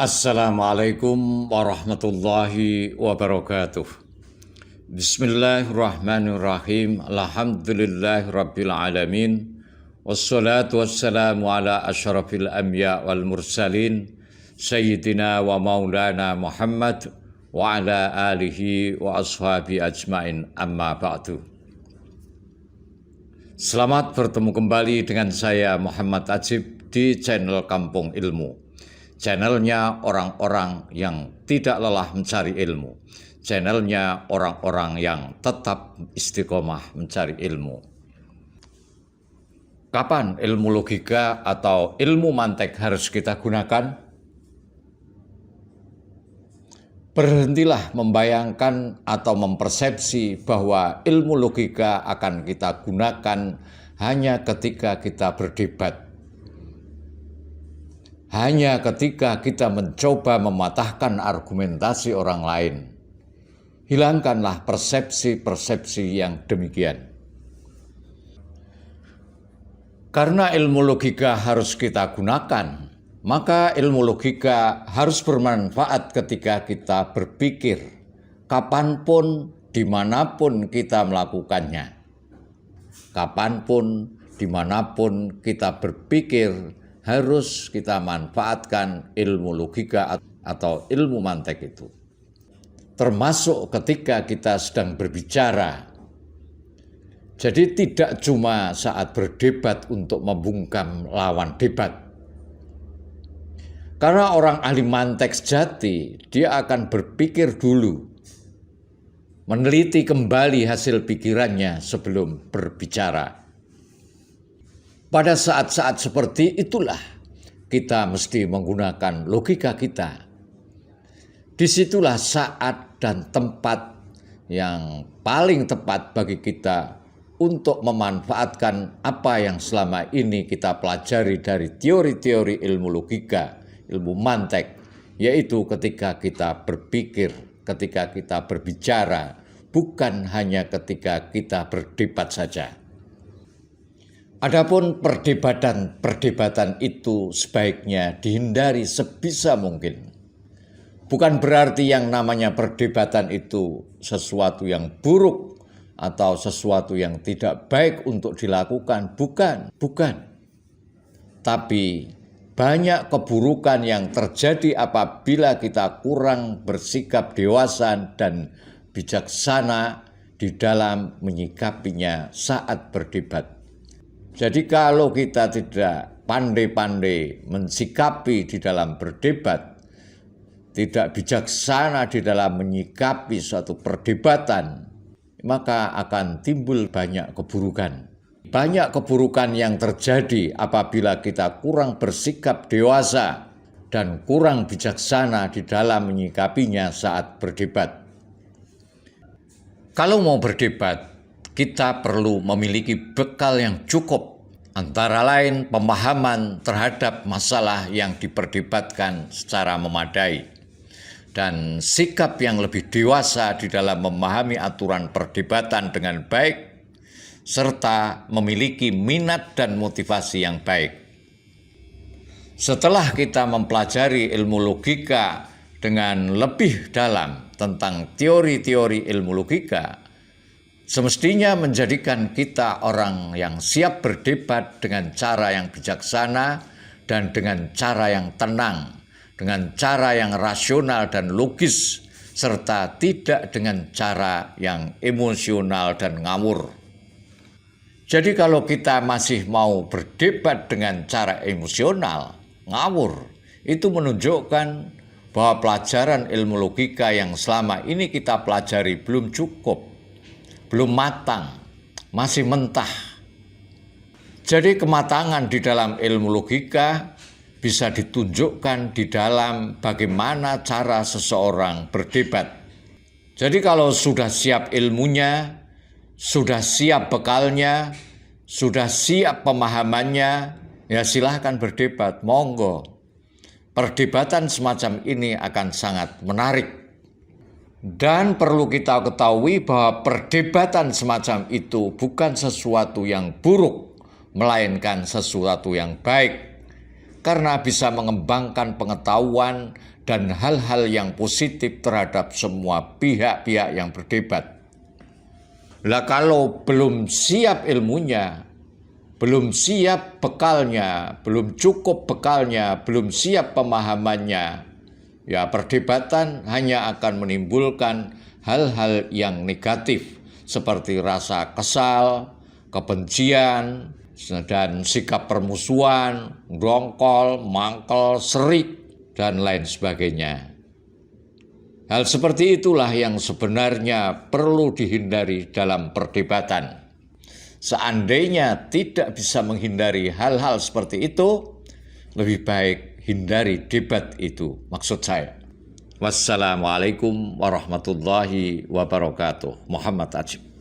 Assalamualaikum warahmatullahi wabarakatuh. Bismillahirrahmanirrahim. Alhamdulillahirabbil alamin. Wassalatu wassalamu ala asyrafil anbiya wal mursalin sayyidina wa maulana Muhammad wa ala alihi wa ashabi ajmain, amma ba'du. Selamat bertemu kembali dengan saya Muhammad Ajib di channel Kampung Ilmu. Channelnya orang-orang yang tidak lelah mencari ilmu. Channelnya orang-orang yang tetap istiqomah mencari ilmu. Kapan ilmu logika atau ilmu mantek harus kita gunakan? Berhentilah membayangkan atau mempersepsi bahwa ilmu logika akan kita gunakan hanya ketika kita berdebat. Hanya ketika kita mencoba mematahkan argumentasi orang lain. Hilangkanlah persepsi-persepsi yang demikian. Karena ilmu logika harus kita gunakan, maka ilmu logika harus bermanfaat ketika kita berpikir, kapanpun, dimanapun kita melakukannya. Kapanpun, dimanapun kita berpikir, harus kita manfaatkan ilmu logika atau ilmu mantek itu. Termasuk ketika kita sedang berbicara. Jadi tidak cuma saat berdebat untuk membungkam lawan debat. Karena orang ahli mantek sejati, dia akan berpikir dulu, meneliti kembali hasil pikirannya sebelum berbicara. Pada saat-saat seperti itulah kita mesti menggunakan logika kita. Disitulah saat dan tempat yang paling tepat bagi kita untuk memanfaatkan apa yang selama ini kita pelajari dari teori-teori ilmu logika, ilmu mantek, yaitu ketika kita berpikir, ketika kita berbicara, bukan hanya ketika kita berdebat saja. Adapun perdebatan itu sebaiknya dihindari sebisa mungkin. Bukan berarti yang namanya perdebatan itu sesuatu yang buruk atau sesuatu yang tidak baik untuk dilakukan. Bukan. Tapi banyak keburukan yang terjadi apabila kita kurang bersikap dewasa dan bijaksana di dalam menyikapinya saat berdebat. Jadi kalau kita tidak pandai-pandai mensikapi di dalam berdebat, tidak bijaksana di dalam menyikapi suatu perdebatan, maka akan timbul banyak keburukan. Banyak keburukan yang terjadi apabila kita kurang bersikap dewasa dan kurang bijaksana di dalam menyikapinya saat berdebat. Kalau mau berdebat, kita perlu memiliki bekal yang cukup, antara lain pemahaman terhadap masalah yang diperdebatkan secara memadai, dan sikap yang lebih dewasa di dalam memahami aturan perdebatan dengan baik, serta memiliki minat dan motivasi yang baik. Setelah kita mempelajari ilmu logika dengan lebih dalam tentang teori-teori ilmu logika, semestinya menjadikan kita orang yang siap berdebat dengan cara yang bijaksana dan dengan cara yang tenang, dengan cara yang rasional dan logis, serta tidak dengan cara yang emosional dan ngawur. Jadi kalau kita masih mau berdebat dengan cara emosional, ngawur, itu menunjukkan bahwa pelajaran ilmu logika yang selama ini kita pelajari belum cukup. Belum matang, masih mentah. Jadi kematangan di dalam ilmu logika bisa ditunjukkan di dalam bagaimana cara seseorang berdebat. Jadi kalau sudah siap ilmunya, sudah siap bekalnya, sudah siap pemahamannya, ya silahkan berdebat, monggo. Perdebatan semacam ini akan sangat menarik. Dan perlu kita ketahui bahwa perdebatan semacam itu bukan sesuatu yang buruk, melainkan sesuatu yang baik. karena bisa mengembangkan pengetahuan dan hal-hal yang positif terhadap semua pihak-pihak yang berdebat. Lah kalau belum siap ilmunya, belum siap bekalnya, belum cukup bekalnya, belum siap pemahamannya, ya perdebatan hanya akan menimbulkan hal-hal yang negatif seperti rasa kesal, kebencian, dan sikap permusuhan, dongkol, mangkel, serik, dan lain sebagainya. Hal seperti itulah yang sebenarnya perlu dihindari dalam perdebatan. Seandainya tidak bisa menghindari hal-hal seperti itu, lebih baik hindari debat itu, maksud saya. Wassalamualaikum warahmatullahi wabarakatuh. Muhammad Ajib.